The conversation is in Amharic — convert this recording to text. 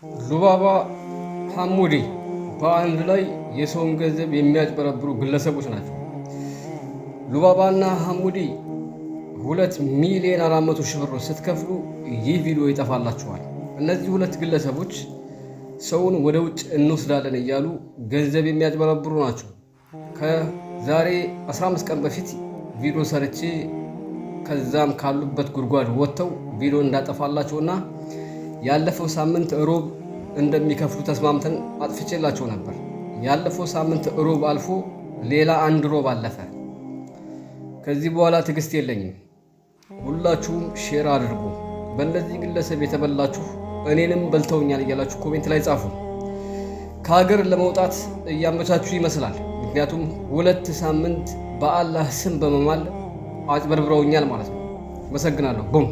ሉባባ ሐሙዲ በአንድ ላይ የሰውን ገንዘብ የሚያጭበረብሩ ግለሰቦች ናቸው። ሉባባና ሐሙዲ 2,400,000 ብር ስትከፍሉ ይህ ቪዲዮ ይጠፋላችኋል። እነዚህ ሁለት ግለሰቦች ሰውን ወደ ውጭ እንወስዳለን እያሉ ገንዘብ የሚያጭበረብሩ ናቸው። ከዛሬ 15 ቀን በፊት ቪዲዮ ሰርቼ ከዛም ካሉበት ጉድጓድ ወጥተው ቪዲዮ እንዳጠፋላቸውና ያለፈው ሳምንት ሮብ እንደሚከፍሉ ተስማምተን አጥፍቼላቸው ነበር። ያለፈው ሳምንት ሮብ አልፎ ሌላ አንድ ሮብ አለፈ። ከዚህ በኋላ ትዕግስት የለኝም። ሁላችሁም ሼር አድርጉ። በእነዚህ ግለሰብ የተበላችሁ እኔንም በልተውኛል እያላችሁ ኮሜንት ላይ ጻፉ። ከሀገር ለመውጣት እያመቻችሁ ይመስላል። ምክንያቱም 2 ሳምንት በአላህ ስም በመማል አጭበርብረውኛል ማለት ነው። አመሰግናለሁ። ቡም